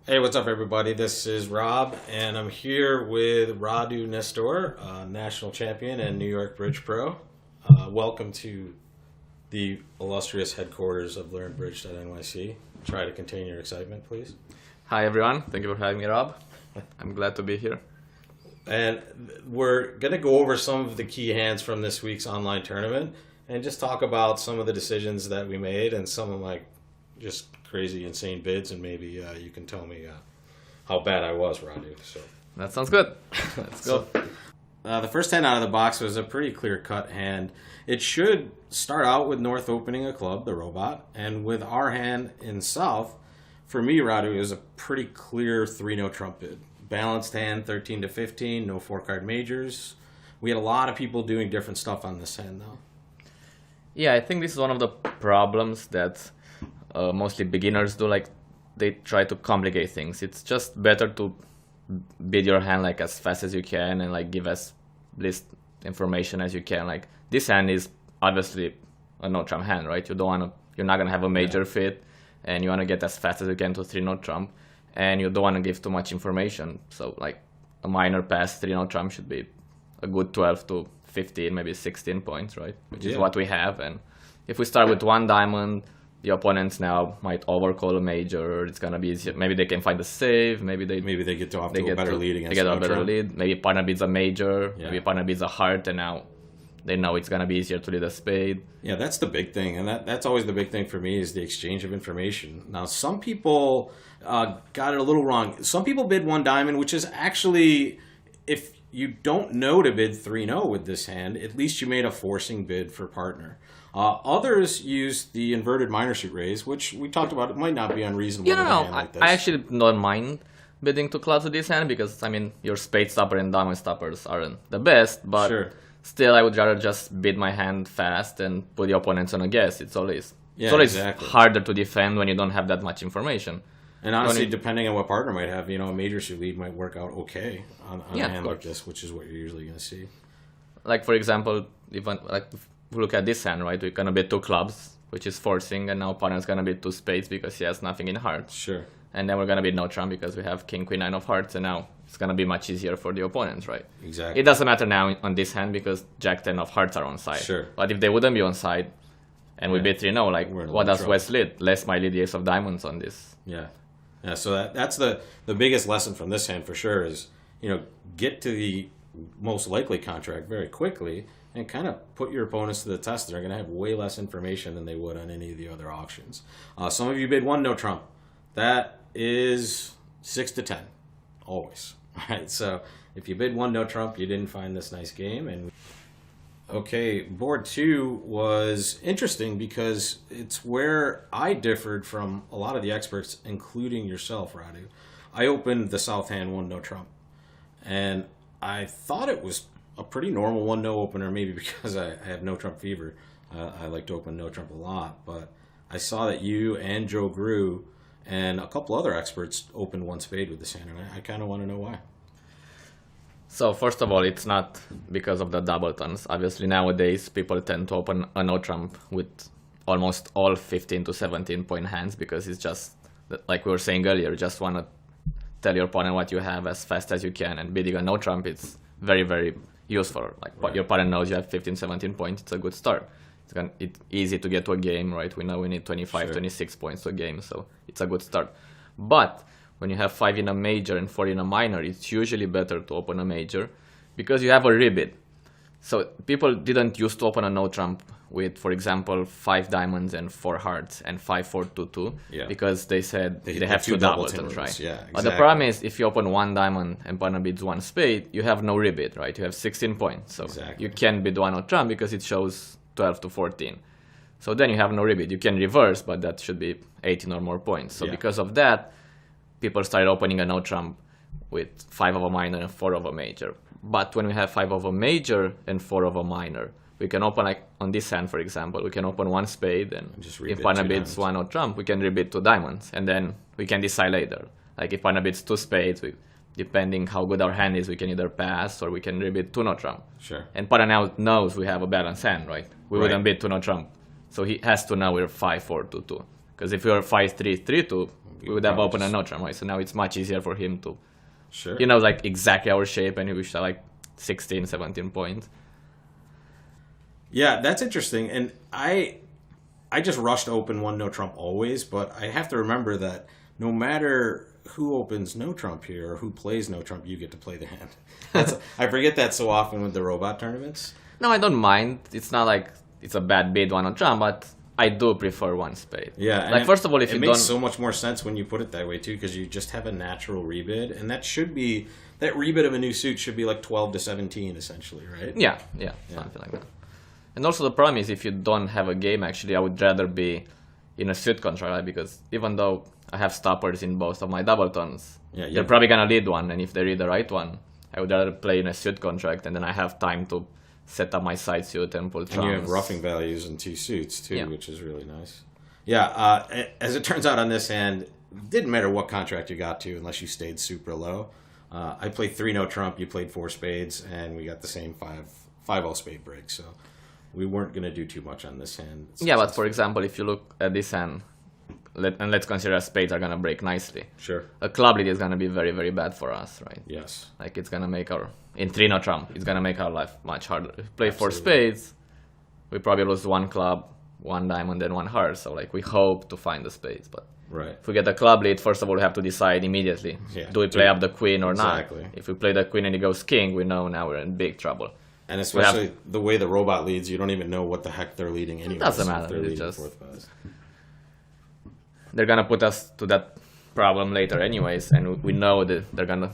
Hey, what's up, everybody? This is Rob, and I'm here with Radu Nistor, national champion and New York Bridge Pro. Welcome to the illustrious headquarters of LearnBridge.nyc. Try to contain your excitement, please. Hi everyone, thank you for having me, Rob. I'm glad to be here. And we're going to go over some of the key hands from this week's online tournament and just talk about some of the decisions that we made and some of my just crazy, insane bids, and maybe you can tell me how bad I was, Radu. So That sounds good. Let's go. The first hand out of the box was a pretty clear-cut hand. It should start out with North opening a club, the robot, and with our hand in South, for me, Radu, it was a pretty clear 3-no trump bid. Balanced hand, 13 to 15, no 4-card majors. We had a lot of people doing different stuff on this hand, though. Yeah, I think this is one of the problems that mostly beginners do. Like, they try to complicate things. It's just better to bid your hand like as fast as you can and like give as least information as you can. Like, this hand is obviously a no trump hand, right? You're not gonna have a major fit, and you wanna get as fast as you can to 3-no trump, and you don't wanna give too much information. So like a minor pass 3-no trump should be a good 12 to 15, maybe 16 points, right? Which is what we have. And if we start with one diamond, the opponents now might overcall a major. It's gonna be easier. Maybe they can find a save. Maybe they get off to a better lead against they get a no better trump. lead. Maybe partner bids a major. Maybe partner bids a heart, and now they know it's gonna be easier to lead a spade. Yeah, that's the big thing, and that's always the big thing for me is the exchange of information. Now, some people got it a little wrong. Some people bid one diamond, which is actually, if you don't know to bid 3-0 with this hand, at least you made a forcing bid for partner. Others used the inverted minor suit raise, which we talked about. It might not be unreasonable. Yeah, with a no, hand like this. I actually don't mind bidding two clubs with this hand because, I mean, your spade stopper and diamond stoppers aren't the best, but Sure. still I would rather just bid my hand fast and put the opponents on a guess. It's always Exactly. harder to defend when you don't have that much information. And honestly, depending on what partner might have, a major suit lead might work out okay on a Yeah, of hand like course. this, which is what you're usually going to see. Like, for example, even like if we look at this hand, right? We're gonna bid two clubs, which is forcing, and now opponent's gonna bid two spades because he has nothing in hearts. Sure. And then we're gonna bid no trump because we have king, queen, 9 of hearts, and now it's gonna be much easier for the opponents, right? Exactly. It doesn't matter now on this hand because jack 10 of hearts are on side. Sure. But if they wouldn't be on side, and we bid 3-0, like We're in a what lot of does West lead? Les might lead the ace of diamonds on this. Yeah. Yeah, so that's the biggest lesson from this hand for sure is, get to the most likely contract very quickly and kind of put your opponents to the test. They're going to have way less information than they would on any of the other auctions. Some of you bid 1-no trump. That is 6 to 10, always. Right? So if you bid 1-no trump, you didn't find this nice game. And okay, board 2 was interesting because it's where I differed from a lot of the experts, including yourself, Radu. I opened the south hand 1-no trump, and I thought it was a pretty normal 1-no opener, maybe because I have no trump fever. I like to open no trump a lot, but I saw that you and Joe Grew and a couple other experts opened one spade with this hand, and I kind of want to know why. So first of all, it's not because of the doubletons. Obviously nowadays people tend to open a no trump with almost all 15 to 17 point hands because it's just, like we were saying earlier, you just want to tell your opponent what you have as fast as you can, and bidding a no trump it's very, very useful. Like your opponent knows you have 15, 17 points, it's a good start. It's easy to get to a game, right? We know we need 25, 26 points to a game, so it's a good start. But when you have 5 in a major and 4 in a minor, it's usually better to open a major because you have a rebid. So people didn't used to open a no trump with, for example, 5 diamonds and 4 hearts and 5, 4, 2, 2 because they said they have two doubletons, right? Yeah, exactly. But the problem is if you open one diamond and partner bids one spade, you have no rebid, right? You have 16 points. So you can bid one no trump because it shows 12 to 14. So then you have no rebid. You can reverse, but that should be 18 or more points. So because of that, people started opening a no trump with 5 of a minor and 4 of a major. But when we have 5 of a major and 4 of a minor, we can open, like on this hand, for example, we can open one spade, and if partner bids one no trump, we can rebid 2 diamonds, and then we can decide later. Like if partner bids 2 spades, depending how good our hand is, we can either pass or we can rebid 2 no trump. Sure. And partner now knows we have a balanced hand, right? We wouldn't bid 2 no trump. So he has to know we're 5, 4, 2, 2. Because if you're 5, 3, 3, 2, we would have probably opened a just- no trump, right? So now it's much easier for him to, Sure. like exactly our shape, and we should have like 16, 17 points. Yeah, that's interesting. And I just rushed open one no trump always, but I have to remember that no matter who opens no trump here or who plays no trump, you get to play the hand. I forget that so often with the robot tournaments. No, I don't mind. It's not like it's a bad bid one on trump, but I do prefer one spade. Yeah, and like first of all, if it you makes don't, so much more sense when you put it that way too, because you just have a natural rebid, and that rebid of a new suit should be like 12 to 17 essentially, right? yeah, something like that. And also the problem is if you don't have a game, actually, I would rather be in a suit contract, right? Because even though I have stoppers in both of my double tones, they're probably gonna lead one, and if they read the right one, I would rather play in a suit contract, and then I have time to set up my side suit and pull trumps. And you have roughing values in two suits too, Yeah. which is really nice. Yeah, as it turns out on this hand, it didn't matter what contract you got to unless you stayed super low. I played 3 no trump, you played 4 spades, and we got the same 5 spade break. So we weren't going to do too much on this hand. Yeah, but for example, if you look at this hand, let's consider spades are going to break nicely. Sure. A club lead is going to be very, very bad for us, right? Yes. Like it's going to make in 3 no trump, it's going to make our life much harder. If we play 4 Absolutely. spades, we probably lose 1 club, 1 diamond, then 1 heart. So like we hope to find the spades, but Right. if we get a club lead, first of all, we have to decide immediately. Yeah. Do we play up the queen or Exactly. not? If we play the queen and he goes king, we know now we're in big trouble. And especially the way the robot leads, you don't even know what the heck they're leading anyway. doesn't if matter, They're it's leading just- 4th pass. They're gonna put us to that problem later anyways, and we know that they're gonna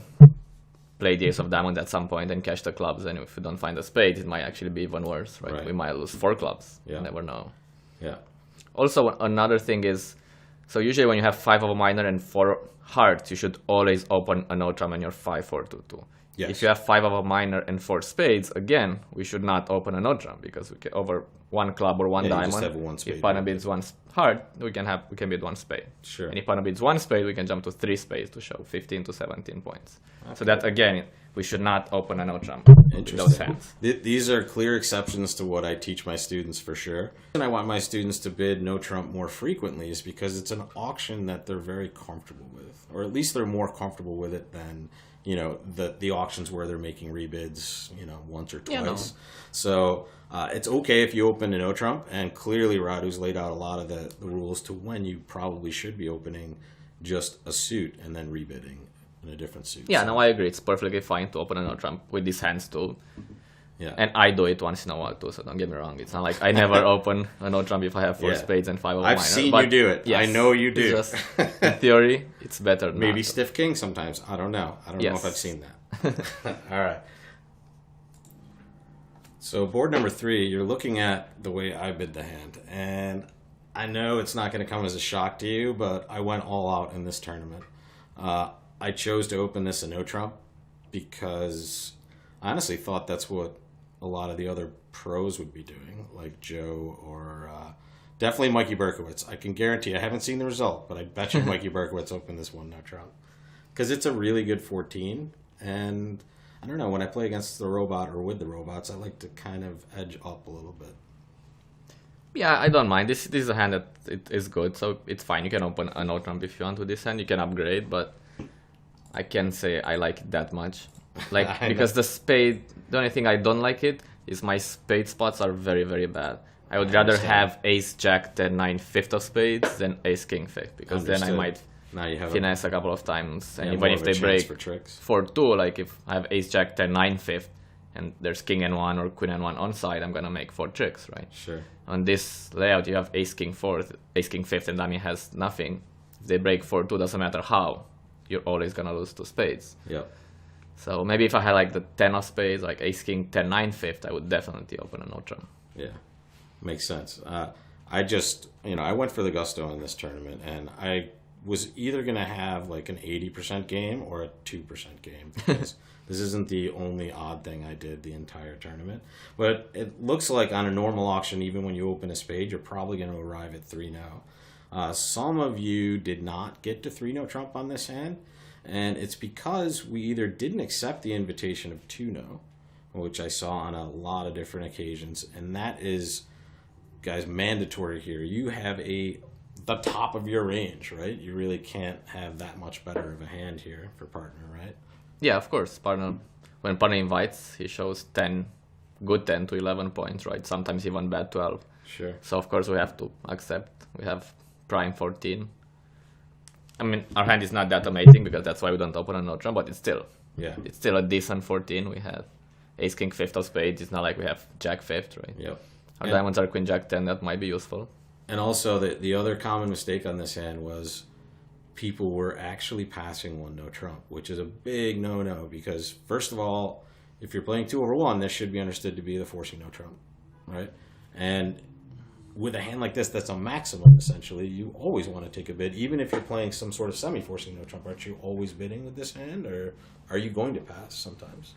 play the ace of diamonds at some point and catch the clubs, and if we don't find a spade, it might actually be even worse, right? Right. We might lose 4 clubs. Yeah. You never know. Yeah. Also, another thing is, so usually when you have 5 of a minor and 4 hearts, you should always open a no trump and you're 5-4-2-2. Yes. If you have 5 of a minor and 4 spades, again, we should not open a no trump because we can over 1 club or 1 Yeah, you diamond. just have 1 spade, If partner right? bids 1 heart, we can bid 1 spade. Sure. And if partner bids 1 spade, we can jump to 3 spades to show 15 to 17 points. So that again, we should not open a no trump with those Interesting. hands. These are clear exceptions to what I teach my students for sure. And I want my students to bid no trump more frequently is because it's an auction that they're very comfortable with, or at least they're more comfortable with it than, the auctions where they're making rebids, once or twice. Yeah, no. So it's okay if you open a no trump, and clearly Radu's laid out a lot of the rules to when you probably should be opening just a suit and then rebidding in a different suit. Yeah, So, no, I agree. It's perfectly fine to open a no trump with these hands too. yeah. And I do it once in a while too, so don't get me wrong. It's not like I never open a no trump if I have 4 Yeah. spades and 5 of I've minor. seen but you do it. I know you do. It's just, in theory, it's better Maybe not. stiff king sometimes. I don't know. I don't know Yes. if I've seen that. All right. So board number 3, you're looking at the way I bid the hand. And I know it's not going to come as a shock to you, but I went all out in this tournament. I chose to open this a no trump because I honestly thought that's what a lot of the other pros would be doing, like Joe or definitely Mikey Berkowitz. I can guarantee, I haven't seen the result, but I bet you Mikey Berkowitz opened this one no trump. Because it's a really good 14, and I don't know, when I play against the robot or with the robots, I like to kind of edge up a little bit. Yeah, I don't mind. This is a hand that it is good, so it's fine. You can open a no trump if you want with this hand. You can upgrade, but I can't say I like it that much. Like I because know. the spade, the only thing I don't like it is my spade spots are very, very bad. I would rather understand. have ace jack 10 9 fifth of spades than ace king fifth, because then I Understood. might Now you have finesse a couple of times, and yeah, even more if of a they chance break for tricks. 4-2, like if I have ace jack 10 9 fifth and there's king and 1 or queen and 1 on side, I'm gonna make 4 tricks, right? Sure. On this layout, you have ace king fourth, ace king fifth, and dummy has nothing. If they break 4-2, doesn't matter how, you're always gonna lose 2 spades. Yep. So maybe if I had like the 10 of spades, like ace king 10 9 fifth, I would definitely open a no trump. Yeah, makes sense. I just, I went for the gusto in this tournament, and I was either going to have like an 80% game or a 2% game, because this isn't the only odd thing I did the entire tournament. But it looks like on a normal auction, even when you open a spade, you're probably going to arrive at 3-0. Some of you did not get to 3-0 trump on this hand, and it's because we either didn't accept the invitation of 2-0, which I saw on a lot of different occasions, and that is, guys, mandatory here. You have a the top of your range, right? You really can't have that much better of a hand here for partner, right? Yeah, of course. Partner, when partner invites, he shows 10, good 10 to 11 points, right? Sometimes even bad 12. Sure. So of course we have to accept. We have prime 14. I mean, our hand is not that amazing because that's why we don't open a no trump, but it's still a decent 14. We have ace king fifth of spades. It's not like we have jack fifth, right? Yep. Our diamonds are queen jack 10. That might be useful. And also the other common mistake on this hand was people were actually passing one no trump, which is a big no-no because first of all, if you're playing 2/1, this should be understood to be the forcing no trump, right? And with a hand like this, that's a maximum essentially. You always want to take a bid, even if you're playing some sort of semi-forcing no trump. Aren't you always bidding with this hand, or are you going to pass sometimes?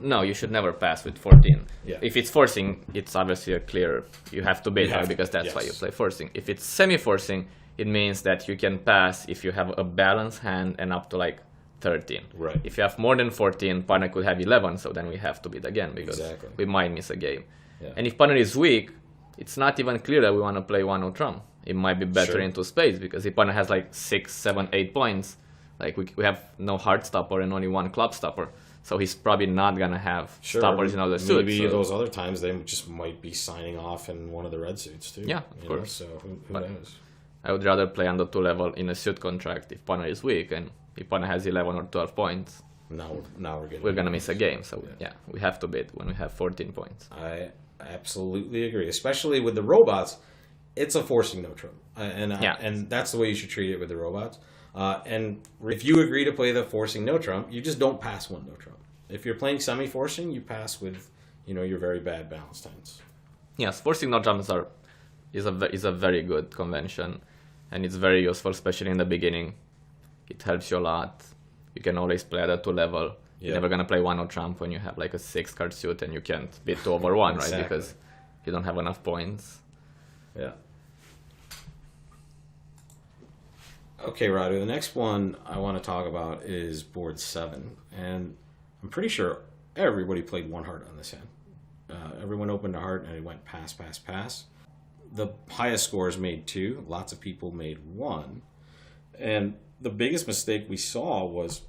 No, you should never pass with 14. Yeah. If it's forcing, it's obviously a clear. You have to bid her because that's why you play forcing. If it's semi-forcing, it means that you can pass if you have a balanced hand and up to like 13. Right. If you have more than 14, partner could have 11, so then we have to bid again because we might miss a game. Yeah. And if partner is weak, it's not even clear that we want to play one no trump. It might be better into spades because if partner has like 6, 7, 8 points, like we have no heart stopper and only one club stopper. So he's probably not going to have stoppers in other suits. Maybe those other times they just might be signing off in one of the red suits too. Yeah, of course. So who knows? I would rather play on the 2 level in a suit contract if partner is weak, and if partner has 11 or 12 points, Now we're going to miss a game. So yeah, we have to bid when we have 14 points. I absolutely agree. Especially with the robots, it's a forcing no trump. And that's the way you should treat it with the robots. And if you agree to play the forcing no trump, you just don't pass one no trump. If you're playing semi-forcing, you pass with, your very bad balanced hands. Yes, forcing no trumps is a very good convention, and it's very useful, especially in the beginning. It helps you a lot. You can always play at a 2 level. You're never gonna play one no trump when you have like a 6-card suit and you can't bid 2/1, Exactly. right? Because you don't have enough points. Yeah. Okay, Radu, the next one I want to talk about is board 7. And I'm pretty sure everybody played one heart on this hand. Everyone opened a heart and it went pass, pass, pass. The highest scores made 2. Lots of people made 1. And the biggest mistake we saw was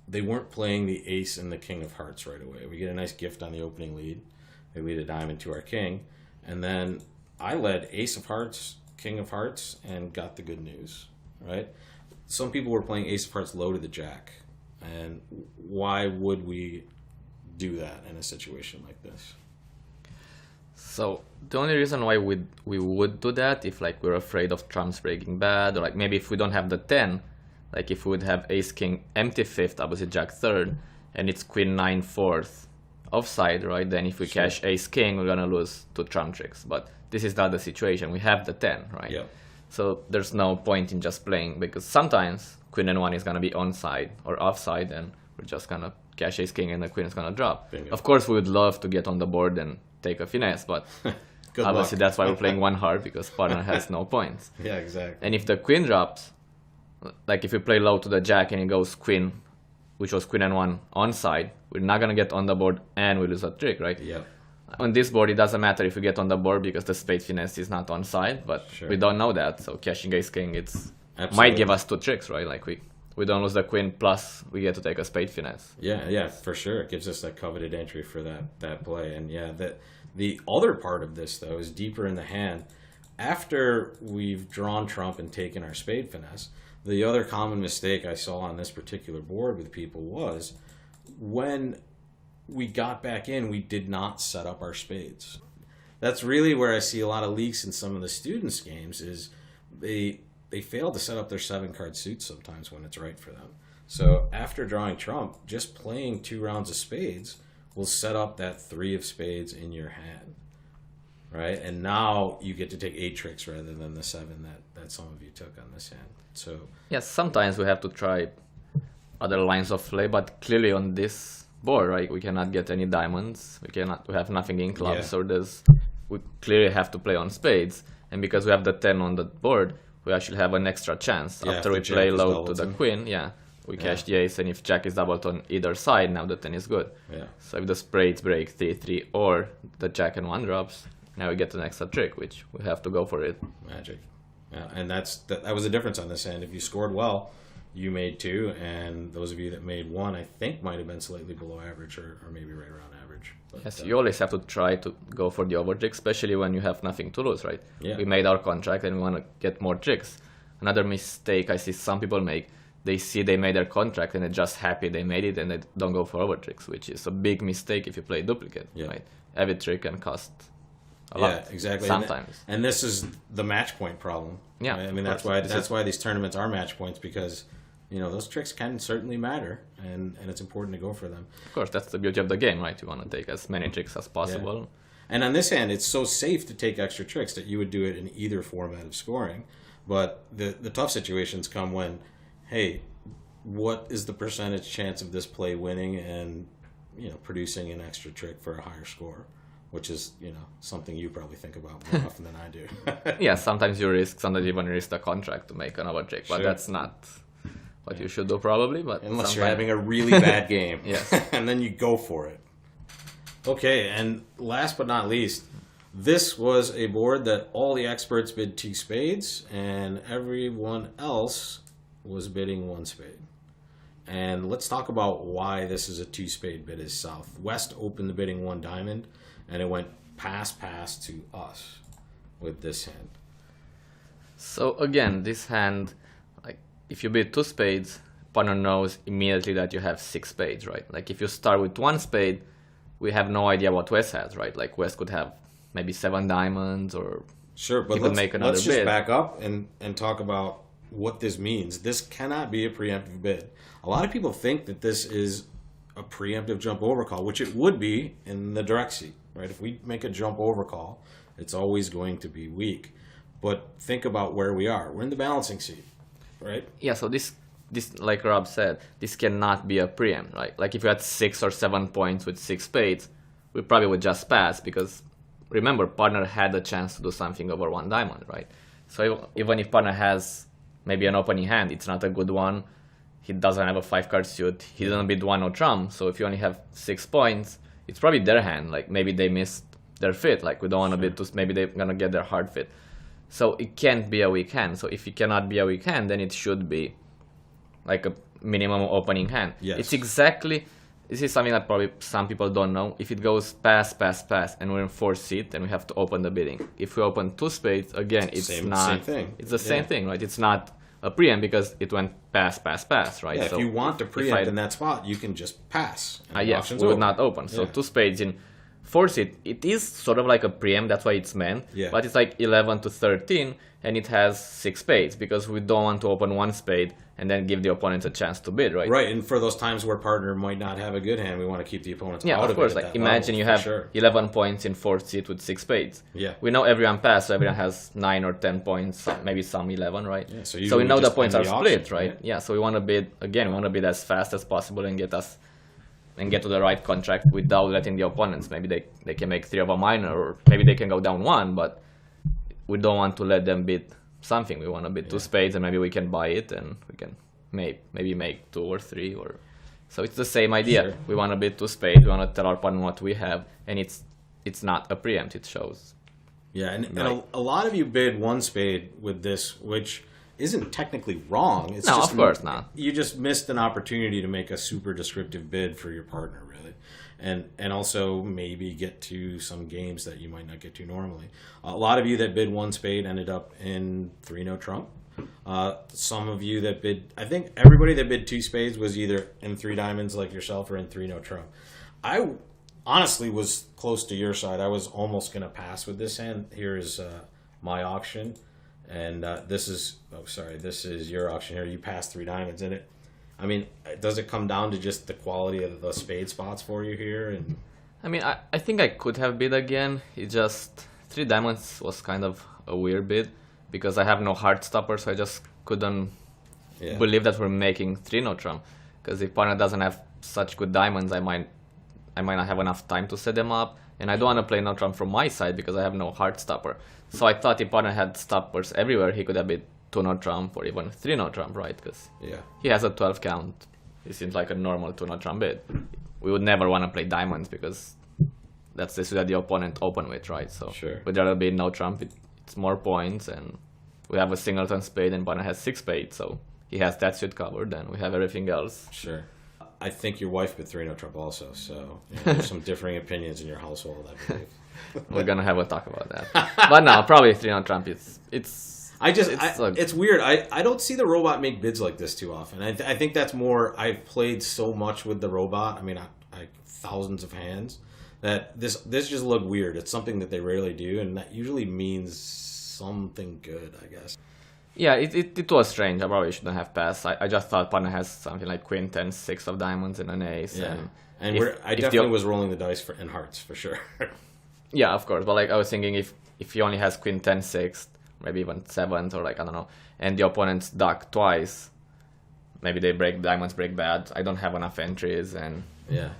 they weren't playing the ace and the king of hearts right away. We get a nice gift on the opening lead. They lead a diamond to our king. And then I led ace of hearts, king of hearts, and got the good news, right? Some people were playing ace of hearts low to the jack. And why would we do that in a situation like this? So the only reason why we would do that if like we're afraid of trumps breaking bad, or like maybe if we don't have the 10, like if we would have ace king empty fifth opposite jack third, and it's queen 9 fourth offside, right? Then if we cash ace king, we're gonna lose 2 trump tricks. But this is not the situation. We have the 10, right? Yeah. So there's no point in just playing, because sometimes queen and 1 is gonna be onside or offside, and we're just gonna cash ace king and the queen is gonna drop. Bingo. Of course, we would love to get on the board and take a finesse, but obviously that's why we're playing one heart, because partner has no points. Yeah, exactly. And if the queen drops, like if we play low to the jack and it goes queen, which was queen and 1 onside, we're not gonna get on the board and we lose a trick, right? Yeah. On this board, it doesn't matter if we get on the board because the spade finesse is not onside, but we don't know that. So cashing ace king, might give us 2 tricks, right? Like we don't lose the queen, plus we get to take a spade finesse. Yeah, for sure. It gives us that coveted entry for that play. And yeah, the other part of this, though, is deeper in the hand. After we've drawn trump and taken our spade finesse, the other common mistake I saw on this particular board with people was when we got back in, we did not set up our spades. That's really where I see a lot of leaks in some of the students' games, is they fail to set up their 7-card suits sometimes when it's right for them. So after drawing trump, just playing 2 rounds of spades will set up that 3 of spades in your hand, right? And now you get to take 8 tricks rather than the 7 that some of you took on this hand. So yes, sometimes we have to try other lines of play, but clearly on this board, right, we cannot get any diamonds. We have nothing in clubs, so we clearly have to play on spades. And because we have the 10 on the board, we actually have an extra chance. After we play low to the queen, we cash the ace, and if jack is doubled on either side, now the 10 is good. Yeah. So if the spades break 3-3 or the jack and 1 drops, now we get an extra trick, which we have to go for it. Magic. And that was the difference on this hand. If you scored well, you made 2, and those of you that made 1, I think might have been slightly below average or maybe right around average. But, Yes, you always have to try to go for the over jigs, especially when you have nothing to lose, right? Yeah. We made our contract and we want to get more jigs. Another mistake I see some people make, they see they made their contract and they're just happy they made it and they don't go for over jigs, which is a big mistake if you play duplicate, right? Every trick can cost a lot. Yeah, exactly. Sometimes. And this is the match point problem. Yeah, right? I mean, that's why these tournaments are match points, because those tricks can certainly matter, and it's important to go for them. Of course, that's the beauty of the game, right? You want to take as many tricks as possible. Yeah. And on this hand, it's so safe to take extra tricks that you would do it in either format of scoring. But the tough situations come when, hey, what is the percentage chance of this play winning and producing an extra trick for a higher score? Which is, something you probably think about more often than I do. Yeah, sometimes you even risk the contract to make another trick, but that's not what you should do probably. But unless you're having a really bad game. Yes. And then you go for it. Okay, and last but not least, this was a board that all the experts bid 2 spades, and everyone else was bidding 1 spade. And let's talk about why this is a 2 spade bid is south. West opened the bidding 1 diamond, and it went pass to us with this hand. So again, this hand, like if you bid 2 spades, partner knows immediately that you have 6 spades, right? Like if you start with 1 spade, we have no idea what West has, right? Like West could have maybe 7 diamonds or sure, but let's just back up and talk about what this means. This cannot be a preemptive bid. A lot of people think that this is a preemptive jump over call, which it would be in the direct seat, right? If we make a jump over call, it's always going to be weak. But think about where we are. We're in the balancing seat, right? Yeah, so this like Rob said, this cannot be a preempt, right? Like if you had 6 or 7 points with 6 spades, we probably would just pass because remember, partner had a chance to do something over 1 diamond, right? So even if partner has maybe an opening hand, it's not a good one. He doesn't have a 5-card suit. He didn't bid 1 no trump. So if you only have 6 points, it's probably their hand. Like maybe they missed their fit. Like we don't want to bid 2. Maybe they're gonna get their hard fit. So it can't be a weak hand. So if it cannot be a weak hand, then it should be like a minimum opening hand. Yes. It's exactly. This is something that probably some people don't know. If it goes pass, and we're in 4th seat, then we have to open the bidding. If we open 2 spades, again, it's same thing. It's the same thing, right? It's not a preempt because it went pass, right? Yeah, so if you want to preempt in that spot, you can just pass. Yes, we would not open. So 2 spades in 4th seat, it is sort of like a preempt, that's why it's meant. Yeah. But it's like 11 to 13, and it has 6 spades because we don't want to open 1 spade and then give the opponent a chance to bid, right? Right, and for those times where partner might not have a good hand, we want to keep the opponents out of it. Yeah, of course. Like imagine you have 11 points in 4th seat with 6 spades. Yeah. We know everyone passed, so everyone has 9 or 10 points, maybe some 11, right? Yeah, so we know the points are split, auction, right? Yeah, so we want to bid, again, we want to bid as fast as possible and get to the right contract without letting the opponents. Maybe they can make 3 of a minor, or maybe they can go down 1, but we don't want to let them bid something. We want to bid 2 spades, and maybe we can buy it, and we can maybe make 2 or 3. So it's the same idea. Sure. We want to bid 2 spades. We want to tell our partner what we have, and it's not a preempt. It shows. Yeah, and a lot of you bid 1 spade with this, which isn't technically wrong. It's of course not. You just missed an opportunity to make a super descriptive bid for your partner, really. And also maybe get to some games that you might not get to normally. A lot of you that bid 1 spade ended up in 3 no trump. Some of you that bid, I think everybody that bid 2 spades was either in 3 diamonds like yourself or in 3 no trump. I honestly was close to your side. I was almost going to pass with this hand. Here is my auction. And this is your auction here. You passed 3 diamonds in it. I mean, does it come down to just the quality of the spade spots for you here? And I mean, I think I could have bid again. It just 3 diamonds was kind of a weird bid because I have no heart stopper, so I just couldn't believe that we're making 3 no trump. Because if partner doesn't have such good diamonds, I might not have enough time to set them up, and I don't want to play no trump from my side because I have no heart stopper. So I thought if partner had stoppers everywhere, he could have bid 2 no trump or even 3 no trump, right? Because he has a 12 count. It seems like a normal 2 no trump bid. We would never want to play diamonds because that's the suit that the opponent open with, right? So we'd rather bid no trump. It's more points, and we have a singleton spade and partner has 6 spades, so he has that suit covered, and we have everything else. Sure. I think your wife bid 3-no trump also, so there's some differing opinions in your household, I believe. We're gonna have a talk about that. But no, probably 3-no trump. It's weird. I don't see the robot make bids like this too often. I think that's more. I've played so much with the robot. I mean, I thousands of hands that this just looked weird. It's something that they rarely do, and that usually means something good, I guess. Yeah, it was strange. I probably shouldn't have passed. I just thought partner has something like queen, 10, 6 of diamonds and an ace. Yeah. And I definitely was rolling the dice in hearts for sure. Yeah, of course. But like I was thinking, if he only has queen, 10, 6, maybe even 7th, or like I don't know, and the opponent's duck twice, maybe diamonds break bad. I don't have enough entries, and yeah,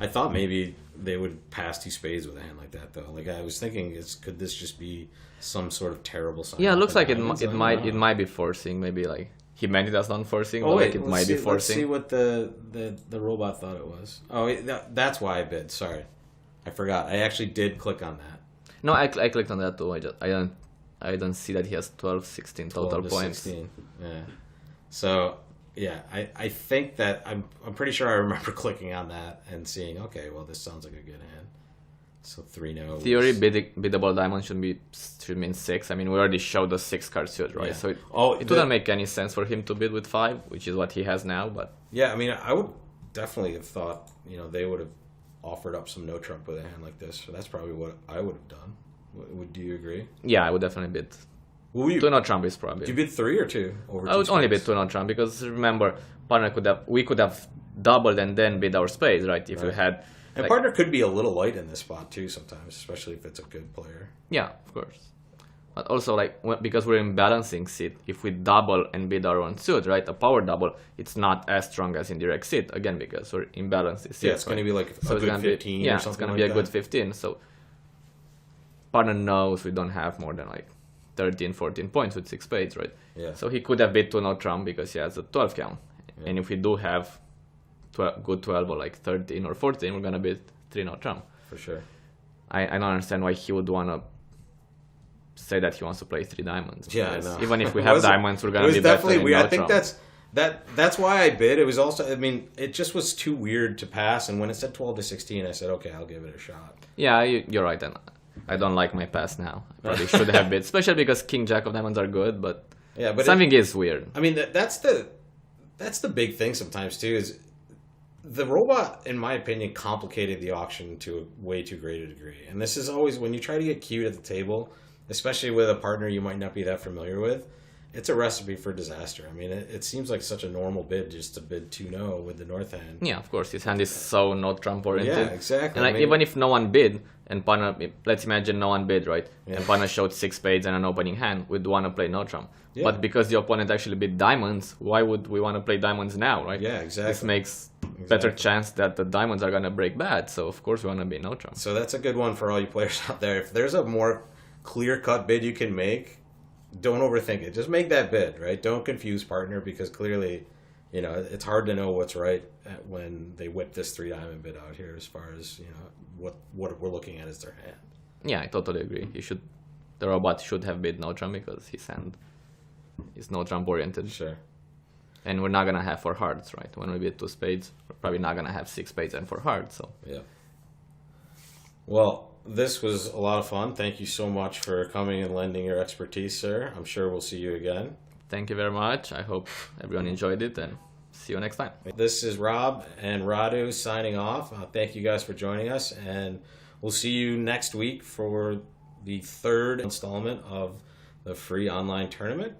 I thought maybe they would pass 2 spades with a hand like that though. Like I was thinking, could this just be some sort of terrible sign? Yeah, it looks like it might be forcing. Maybe like he meant it as non-forcing, but like it might be forcing. Let's see what the robot thought it was. Oh, that's why I bid. Sorry, I forgot. I actually did click on that. No, I clicked on that too. I don't see that he has 12, 16 total points. 16. Yeah. So yeah, I think that I'm pretty sure I remember clicking on that and seeing, okay, well this sounds like a good hand. So 3-no. Theory biddable diamond should mean 6. I mean, we already showed the 6 card suit, right? Yeah. So it wouldn't make any sense for him to bid with 5, which is what he has now. But yeah, I mean, I would definitely have thought, they would have offered up some no trump with a hand like this. So that's probably what I would have done. Do you agree? Yeah, I would definitely bid. 2-no trump is probably. Do you bid 3 or 2 over? I would only bid 2-no trump because remember, we could have doubled and then bid our spades, right? If we had. And partner could be a little light in this spot too sometimes, especially if it's a good player. Yeah, of course. But also, because we're in balancing seat, if we double and bid our own suit, right, a power double, it's not as strong as in direct seat, again, because we're in balancing seat. Yeah, it's going to be like a good 15 or something. Yeah, it's going to be a good 15. So partner knows we don't have more than 13, 14 points with 6 spades, right? Yeah. So he could have bid 2-no trump because he has a 12 count. Yeah. And if we do have good 12 or 13 or 14, we're gonna bid 3-no trump. For sure. I don't understand why he would wanna say that he wants to play 3 diamonds. Yeah, I know. Even if we have diamonds, we're gonna be definitely better weird. No I think trump. that's why I bid. It was also, I mean, it just was too weird to pass. And when it said 12 to 16, I said, okay, I'll give it a shot. Yeah, you're right. And I don't like my pass now. I probably should have bid, especially because King Jack of diamonds are good, but something is weird. I mean, that's the big thing sometimes too. Is the robot, in my opinion, complicated the auction to a way too great a degree. And this is always, when you try to get cute at the table, especially with a partner you might not be that familiar with, it's a recipe for disaster. I mean, it seems like such a normal bid just to bid 2-no with the north hand. Yeah, of course. His hand is so no trump oriented. Yeah, exactly. And even if no one bid, and partner, let's imagine no one bid, right? Yeah. And partner showed 6 spades and an opening hand, we'd want to play no trump. Yeah. But because the opponent actually bid diamonds, why would we want to play diamonds now, right? Yeah, exactly. This makes better chance that the diamonds are going to break bad, so of course we want to be no trump. So that's a good one for all you players out there. If there's a more clear-cut bid you can make, don't overthink it. Just make that bid, right? Don't confuse partner, because clearly, it's hard to know what's right when they whip this 3-diamond bid out here as far as, what we're looking at as their hand. Yeah, I totally agree. The robot should have bid no trump because his hand is no trump oriented. Sure. And we're not going to have 4 hearts, right? When we bid 2 spades, we're probably not going to have 6 spades and 4 hearts. So. Yeah. Well, this was a lot of fun. Thank you so much for coming and lending your expertise, sir. I'm sure we'll see you again. Thank you very much. I hope everyone enjoyed it, and see you next time. This is Rob and Radu signing off. Thank you guys for joining us, and we'll see you next week for the 3rd installment of the free online tournament.